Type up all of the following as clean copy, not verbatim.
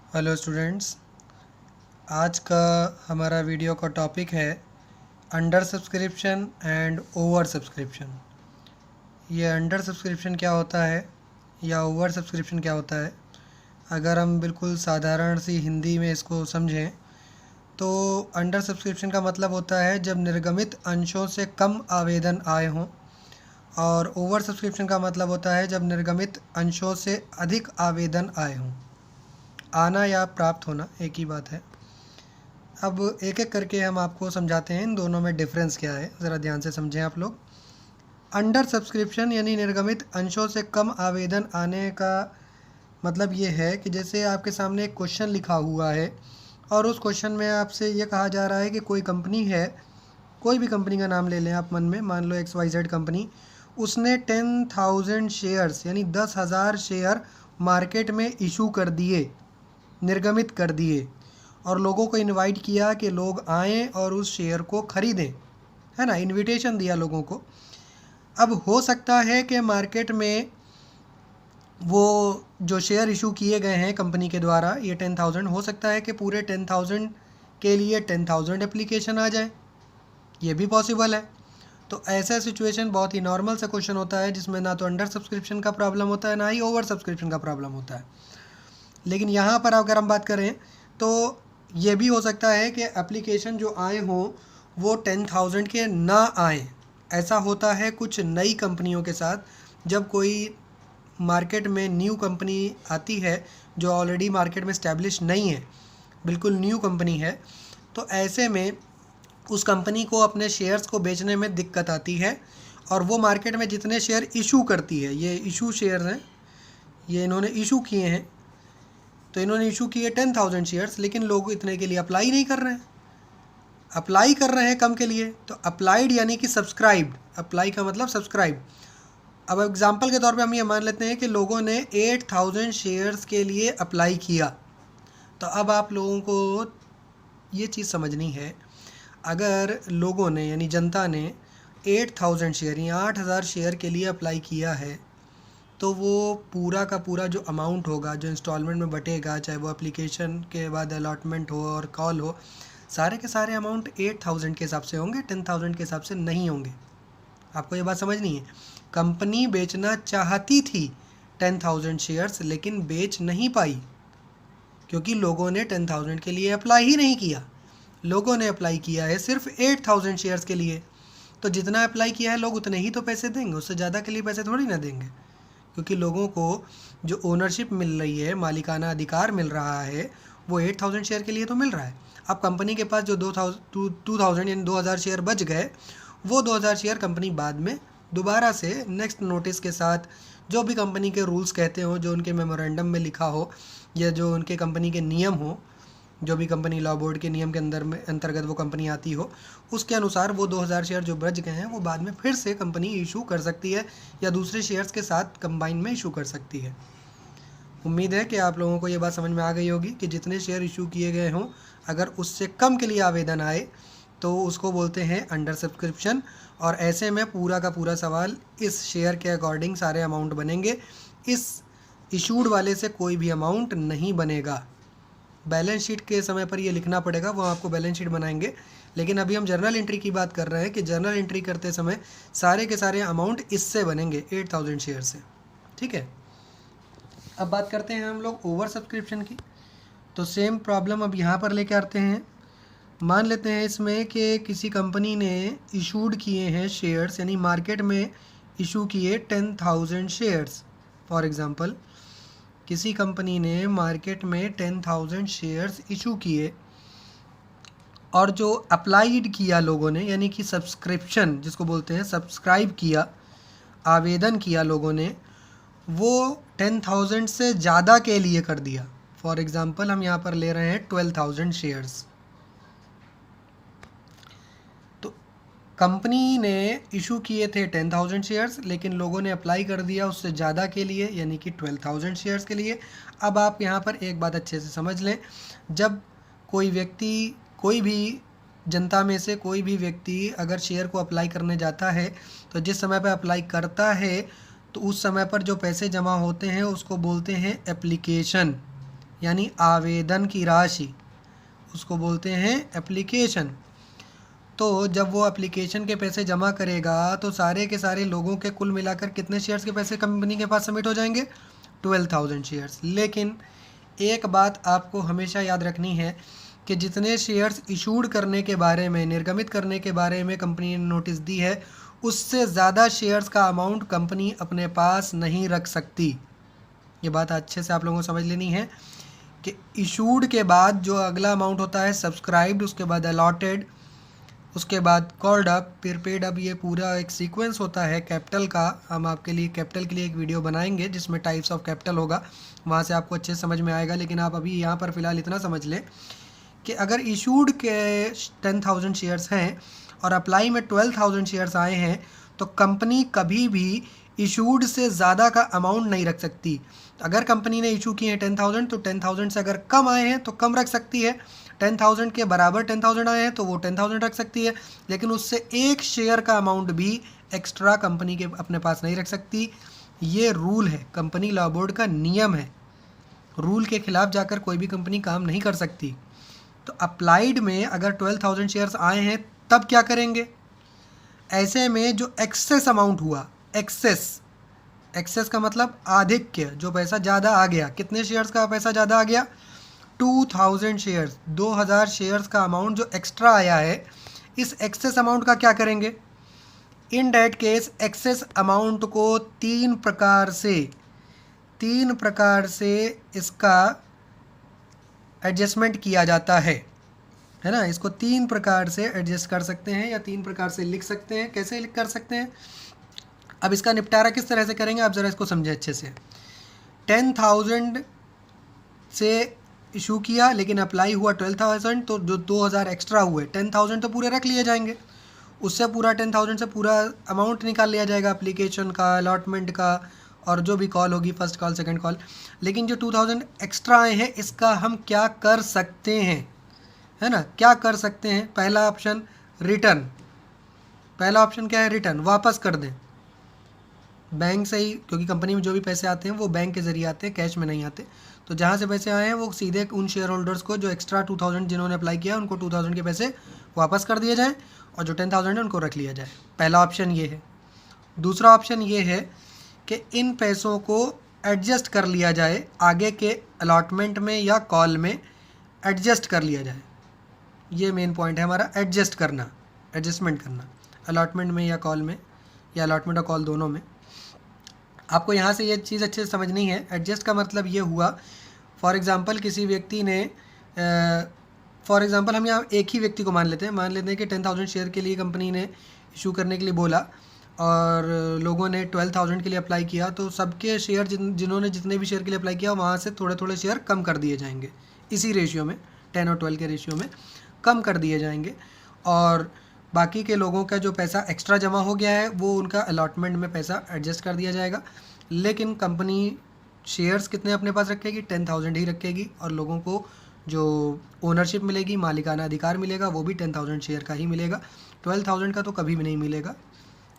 Hello students, आज का हमारा वीडियो का टॉपिक है under subscription and over subscription. ये अंडर सब्सक्रिप्शन क्या होता है या ओवर सब्सक्रिप्शन क्या होता है, अगर हम बिल्कुल साधारण सी हिंदी में इसको समझें तो अंडर सब्सक्रिप्शन का मतलब होता है जब निर्गमित अंशों से कम आवेदन आए हों, और ओवर सब्सक्रिप्शन का मतलब होता है जब निर्गमित अंशों से अधिक आवेदन आए हों। आना या प्राप्त होना एक ही बात है। अब एक एक करके हम आपको समझाते हैं इन दोनों में डिफरेंस क्या है, ज़रा ध्यान से समझें आप लोग। अंडर सब्सक्रिप्शन यानी निर्गमित अंशों से कम आवेदन आने का मतलब ये है कि जैसे आपके सामने एक क्वेश्चन लिखा हुआ है और उस क्वेश्चन में आपसे ये कहा जा रहा है कि कोई कंपनी है, कोई भी कंपनी का नाम ले लें आप मन में, मान लो XYZ कंपनी, उसने 10,000 शेयर्स यानी 10,000 शेयर मार्केट में इशू कर दिए, निर्गमित कर दिए, और लोगों को इनवाइट किया कि लोग आएं और उस शेयर को ख़रीदें, है ना, इनविटेशन दिया लोगों को। अब हो सकता है कि मार्केट में वो जो शेयर इशू किए गए हैं कंपनी के द्वारा, ये 10,000, हो सकता है कि पूरे 10,000 के लिए 10,000 एप्लीकेशन आ जाए, ये भी पॉसिबल है। तो ऐसा सिचुएशन बहुत ही नॉर्मल सा क्वेश्चन होता है जिसमें ना तो अंडर सब्सक्रिप्शन का प्रॉब्लम होता है ना ही ओवर सब्सक्रिप्शन का प्रॉब्लम होता है। लेकिन यहाँ पर अगर हम बात करें तो ये भी हो सकता है कि एप्लीकेशन जो आए हों वो 10,000 के ना आए। ऐसा होता है कुछ नई कंपनियों के साथ, जब कोई मार्केट में न्यू कंपनी आती है जो ऑलरेडी मार्केट में इस्टेब्लिश नहीं है, बिल्कुल न्यू कंपनी है, तो ऐसे में उस कंपनी को अपने शेयर्स को बेचने में दिक्कत आती है और वो मार्केट में जितने शेयर इशू करती है, ये इशू शेयर्स हैं, ये इन्होंने इशू किए हैं, तो इन्होंने इशू किए 10,000 शेयर्स, लेकिन लोग इतने के लिए अप्लाई नहीं कर रहे हैं, अप्लाई कर रहे हैं कम के लिए। तो अप्लाइड यानी कि सब्सक्राइब्ड, अप्लाई का मतलब सब्सक्राइब। अब एग्जांपल के तौर पे हम ये मान लेते हैं कि लोगों ने 8,000 शेयर्स के लिए अप्लाई किया। तो अब आप लोगों को ये चीज़ समझनी है, अगर लोगों ने यानी जनता ने 8,000 शेयर या 8,000 शेयर के लिए अप्लाई किया है, तो वो पूरा का पूरा जो अमाउंट होगा, जो इंस्टॉलमेंट में बटेगा, चाहे वो एप्लीकेशन के बाद अलॉटमेंट हो और कॉल हो, सारे के सारे अमाउंट 8,000 के हिसाब से होंगे, 10,000 के हिसाब से नहीं होंगे। आपको ये बात समझनी है। कंपनी बेचना चाहती थी 10,000 शेयर्स, लेकिन बेच नहीं पाई क्योंकि लोगों ने 10,000 के लिए अप्लाई ही नहीं किया। लोगों ने अप्लाई किया है सिर्फ 8,000 शेयर्स के लिए। तो जितना अप्लाई किया है लोग उतने ही तो पैसे देंगे, उससे ज़्यादा के लिए पैसे थोड़ी ना देंगे, क्योंकि लोगों को जो ओनरशिप मिल रही है, मालिकाना अधिकार मिल रहा है, वो 8,000 शेयर के लिए तो मिल रहा है। अब कंपनी के पास जो 2,000 यानी 2,000 शेयर बच गए, वो 2,000 शेयर कंपनी बाद में दोबारा से नेक्स्ट नोटिस के साथ, जो भी कंपनी के रूल्स कहते हो, जो उनके मेमोरेंडम में लिखा हो या जो उनके कंपनी के नियम हो, जो भी कंपनी लॉ बोर्ड के नियम के अंतर्गत वो कंपनी आती हो, उसके अनुसार वो 2,000 शेयर जो बच गए हैं वो बाद में फिर से कंपनी इशू कर सकती है या दूसरे शेयर्स के साथ कंबाइन में इशू कर सकती है। उम्मीद है कि आप लोगों को ये बात समझ में आ गई होगी कि जितने शेयर इशू किए गए हों, अगर उससे कम के लिए आवेदन आए तो उसको बोलते हैं अंडर सब्सक्रिप्शन, और ऐसे में पूरा का पूरा सवाल इस शेयर के अकॉर्डिंग सारे अमाउंट बनेंगे, इस इशूड वाले से कोई भी अमाउंट नहीं बनेगा। बैलेंस शीट के समय पर ये लिखना पड़ेगा, वो आपको बैलेंस शीट बनाएंगे, लेकिन अभी हम जर्नल एंट्री की बात कर रहे हैं कि जर्नल एंट्री करते समय सारे के सारे अमाउंट इससे बनेंगे, 8,000 शेयर से। ठीक है, अब बात करते हैं हम लोग ओवर सब्सक्रिप्शन की। तो सेम प्रॉब्लम अब यहाँ पर लेके आते हैं। मान लेते हैं इसमें कि किसी कंपनी ने इशूड किए हैं शेयर्स, यानी मार्केट में इशू किए 10,000 शेयर्स। फॉर एग्ज़ाम्पल, किसी कंपनी ने मार्केट में 10,000 शेयर्स इशू किए, और जो अप्लाइड किया लोगों ने, यानी कि सब्सक्रिप्शन जिसको बोलते हैं, सब्सक्राइब किया, आवेदन किया लोगों ने, वो 10,000 से ज़्यादा के लिए कर दिया। फॉर एग्ज़ाम्पल हम यहाँ पर ले रहे हैं 12,000 शेयर्स। तो कंपनी ने इशू किए थे 10,000 शेयर्स, लेकिन लोगों ने अप्लाई कर दिया उससे ज़्यादा के लिए, यानी कि 12,000 शेयर्स के लिए। अब आप यहाँ पर एक बात अच्छे से समझ लें, जब कोई व्यक्ति, कोई भी जनता में से कोई भी व्यक्ति अगर शेयर को अप्लाई करने जाता है, तो जिस समय पर अप्लाई करता है तो उस समय पर जो पैसे जमा होते हैं उसको बोलते हैं एप्लीकेशन, यानी आवेदन की राशि, उसको बोलते हैं एप्लीकेशन। तो जब वो एप्लीकेशन के पैसे जमा करेगा तो सारे के सारे लोगों के कुल मिलाकर कितने शेयर्स के पैसे कंपनी के पास सबमिट हो जाएंगे? 12,000 शेयर्स। लेकिन एक बात आपको हमेशा याद रखनी है कि जितने शेयर्स इशूड करने के बारे में, निर्गमित करने के बारे में कंपनी ने नोटिस दी है, उससे ज़्यादा शेयर्स का अमाउंट कंपनी अपने पास नहीं रख सकती। ये बात अच्छे से आप लोगों को समझ लेनी है कि इशूड के बाद जो अगला अमाउंट होता है सब्सक्राइब्ड, उसके बाद अलॉटेड, उसके बाद कॉल्ड अप, फिर पेड अप, ये पूरा एक सीक्वेंस होता है कैपिटल का। हम आपके लिए कैपिटल के लिए एक वीडियो बनाएंगे जिसमें टाइप्स ऑफ कैपिटल होगा, वहाँ से आपको अच्छे से समझ में आएगा। लेकिन आप अभी यहाँ पर फ़िलहाल इतना समझ लें कि अगर इशूड के 10,000 शेयर्स हैं और अप्लाई में 12,000 शेयर्स आए हैं तो कंपनी कभी भी इशूड से ज़्यादा का अमाउंट नहीं रख सकती। अगर कंपनी ने इशू किए हैं 10,000 तो 10,000 से अगर कम आए हैं तो कम रख सकती है, 10,000 के बराबर 10,000 आए हैं तो वो 10,000 रख सकती है, लेकिन उससे एक शेयर का अमाउंट भी एक्स्ट्रा कंपनी के अपने पास नहीं रख सकती। ये रूल है, कंपनी लॉ बोर्ड का नियम है। रूल के खिलाफ जाकर कोई भी कंपनी काम नहीं कर सकती। तो अप्लाइड में अगर 12,000 शेयर्स आए हैं तब क्या करेंगे? ऐसे में जो एक्सेस अमाउंट हुआ, एक्सेस का मतलब आधिक्य, जो पैसा ज़्यादा आ गया, कितने शेयर्स का पैसा ज़्यादा आ गया? 2,000 शेयर्स, 2,000 शेयर्स का अमाउंट जो एक्स्ट्रा आया है, इस एक्सेस अमाउंट का क्या करेंगे? In that case excess amount को तीन प्रकार से इसका एडजस्टमेंट किया जाता है ना। इसको 3 प्रकार से एडजस्ट कर सकते हैं या 3 प्रकार से लिख सकते हैं। कैसे लिख कर सकते हैं? अब इसका निपटारा किस तरह से करेंगे आप ज़रा इसको समझें अच्छे से। 10,000 से इशू किया लेकिन अप्लाई हुआ 12,000, तो जो 2,000 एक्स्ट्रा हुए, 10,000 तो पूरे रख लिए जाएंगे, उससे पूरा 10,000 से पूरा अमाउंट निकाल लिया जाएगा एप्लीकेशन का, अलॉटमेंट का, और जो भी कॉल होगी, फर्स्ट कॉल, सेकंड कॉल। लेकिन जो 2,000 एक्स्ट्रा आए हैं इसका हम क्या कर सकते हैं, है ना, क्या कर सकते हैं? पहला ऑप्शन रिटर्न। पहला ऑप्शन क्या है? रिटर्न, वापस कर दें बैंक से ही, क्योंकि कंपनी में जो भी पैसे आते हैं वो बैंक के ज़रिए आते हैं, कैश में नहीं आते। तो जहाँ से पैसे आए हैं वो सीधे उन शेयर होल्डर्स को जो एक्स्ट्रा 2,000 जिन्होंने अप्लाई किया उनको 2,000 के पैसे वापस कर दिए जाएँ और जो 10,000 है उनको रख लिया जाए। पहला ऑप्शन ये है। दूसरा ऑप्शन ये है कि इन पैसों को एडजस्ट कर लिया जाए, आगे के अलॉटमेंट में या कॉल में एडजस्ट कर लिया जाए। ये मेन पॉइंट है हमारा, एडजस्ट करना, एडजस्टमेंट करना, अलॉटमेंट में या कॉल में, या अलॉटमेंट और कॉल दोनों में। आपको यहाँ से ये चीज़ अच्छे से समझनी है। एडजस्ट का मतलब ये हुआ, फॉर एग्ज़ाम्पल किसी व्यक्ति ने, फॉर एग्ज़ाम्पल हम यहाँ एक ही व्यक्ति को मान लेते हैं कि 10,000 शेयर के लिए कंपनी ने इशू करने के लिए बोला और लोगों ने 12,000 के लिए अप्लाई किया, तो सबके शेयर जिन्होंने जितने भी शेयर के लिए अप्लाई किया वहाँ से थोड़े थोड़े शेयर कम कर दिए जाएंगे, इसी रेशियो में, 10 और 12 के रेशियो में कम कर दिए जाएंगे, और बाकी के लोगों का जो पैसा एक्स्ट्रा जमा हो गया है वो उनका अलॉटमेंट में पैसा एडजस्ट कर दिया जाएगा। लेकिन कंपनी शेयर्स कितने अपने पास रखेगी? 10,000 ही रखेगी, और लोगों को जो ओनरशिप मिलेगी, मालिकाना अधिकार मिलेगा, वो भी 10,000 शेयर का ही मिलेगा। 12,000 का तो कभी भी नहीं मिलेगा,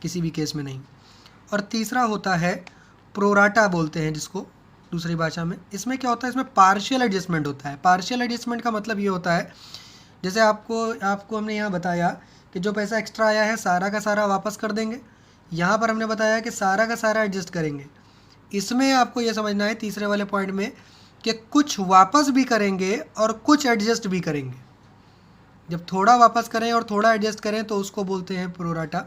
किसी भी केस में नहीं। और तीसरा होता है प्रोराटा बोलते हैं जिसको दूसरी भाषा में। इसमें क्या होता है? इसमें पार्शियल एडजस्टमेंट होता है। पार्शियल एडजस्टमेंट का मतलब ये होता है, जैसे आपको हमने यहाँ बताया कि जो पैसा एक्स्ट्रा आया है सारा का सारा वापस कर देंगे, यहाँ पर हमने बताया कि सारा का सारा एडजस्ट करेंगे। इसमें आपको ये समझना है तीसरे वाले पॉइंट में कि कुछ वापस भी करेंगे और कुछ एडजस्ट भी करेंगे। जब थोड़ा वापस करें और थोड़ा एडजस्ट करें तो उसको बोलते हैं प्रोराटा,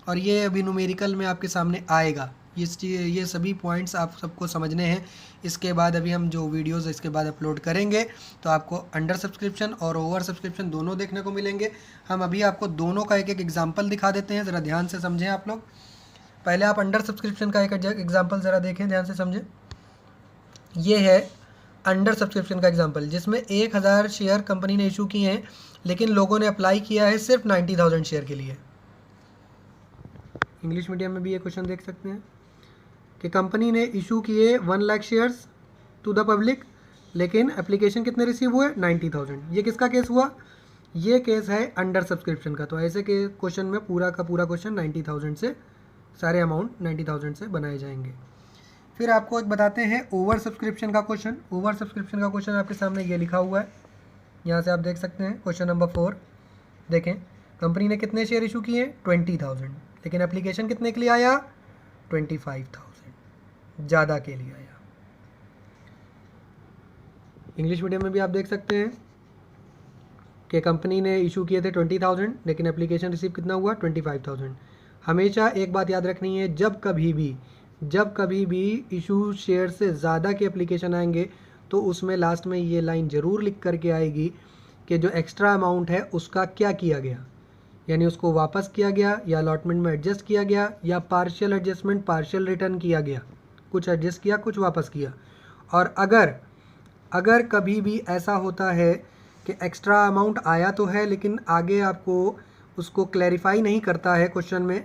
और ये अभी न्यूमेरिकल में आपके सामने आएगा। ये सभी पॉइंट्स आप सबको समझने हैं। इसके बाद अभी हम जो वीडियोस इसके बाद अपलोड करेंगे तो आपको अंडर सब्सक्रिप्शन और ओवर सब्सक्रिप्शन दोनों देखने को मिलेंगे। हम अभी आपको दोनों का एक एक एग्जांपल दिखा देते हैं, ज़रा ध्यान से समझें आप लोग। पहले आप अंडर सब्सक्रिप्शन का एक एग्जांपल ज़रा देखें, ध्यान से समझें। ये है अंडर सब्सक्रिप्शन का एग्जांपल, जिसमें 1,000 शेयर कंपनी ने इशू किए हैं लेकिन लोगों ने अप्लाई किया है सिर्फ 90,000 शेयर के लिए। इंग्लिश मीडियम में भी ये क्वेश्चन देख सकते हैं कि कंपनी ने इशू किए 1 lakh shares to the public, लेकिन एप्लीकेशन कितने रिसीव हुए? 90,000। ये किसका केस हुआ? ये केस है अंडर सब्सक्रिप्शन का। तो ऐसे के क्वेश्चन में पूरा का पूरा क्वेश्चन 90,000 से, सारे अमाउंट 90,000 से बनाए जाएंगे। फिर आपको एक बताते हैं ओवर सब्सक्रिप्शन का क्वेश्चन। ओवर सब्सक्रिप्शन का क्वेश्चन आपके सामने ये लिखा हुआ है, यहाँ से आप देख सकते हैं। क्वेश्चन नंबर 4 देखें, कंपनी ने कितने शेयर इशू किए? 20,000, लेकिन एप्लीकेशन कितने के लिए आया? 25,000, ज़्यादा के लिए आया। इंग्लिश मीडियम में भी आप देख सकते हैं कि कंपनी ने इशू किए थे 20,000, लेकिन एप्लीकेशन रिसीव कितना हुआ? 25,000। हमेशा एक बात याद रखनी है, जब कभी भी इशू शेयर से ज़्यादा के एप्लीकेशन आएंगे तो उसमें लास्ट में ये लाइन ज़रूर लिख करके आएगी कि जो एक्स्ट्रा अमाउंट है उसका क्या किया गया, यानी उसको वापस किया गया या अलॉटमेंट में एडजस्ट किया गया या पार्शियल एडजस्टमेंट, पार्शियल रिटर्न किया गया, कुछ एडजस्ट किया कुछ वापस किया। और अगर कभी भी ऐसा होता है कि एक्स्ट्रा अमाउंट आया तो है लेकिन आगे आपको उसको क्लैरिफाई नहीं करता है क्वेश्चन में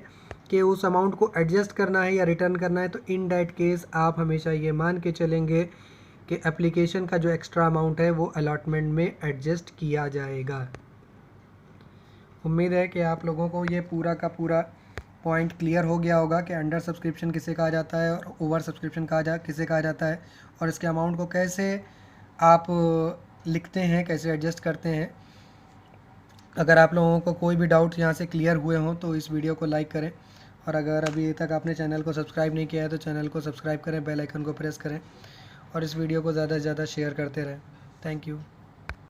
कि उस अमाउंट को एडजस्ट करना है या रिटर्न करना है, तो इन डैट केस आप हमेशा ये मान के चलेंगे कि एप्लीकेशन का जो एक्स्ट्रा अमाउंट है वो अलॉटमेंट में एडजस्ट किया जाएगा। उम्मीद है कि आप लोगों को ये पूरा का पूरा पॉइंट क्लियर हो गया होगा कि अंडर सब्सक्रिप्शन किसे कहा जाता है और ओवर सब्सक्रिप्शन किसे कहा जाता है, और इसके अमाउंट को कैसे आप लिखते हैं, कैसे एडजस्ट करते हैं। अगर आप लोगों को कोई भी डाउट यहाँ से क्लियर हुए हों तो इस वीडियो को लाइक करें, और अगर अभी तक आपने चैनल को सब्सक्राइब नहीं किया है तो चैनल को सब्सक्राइब करें, बेल आइकन को प्रेस करें और इस वीडियो को ज़्यादा से ज़्यादा शेयर करते रहें। Thank you.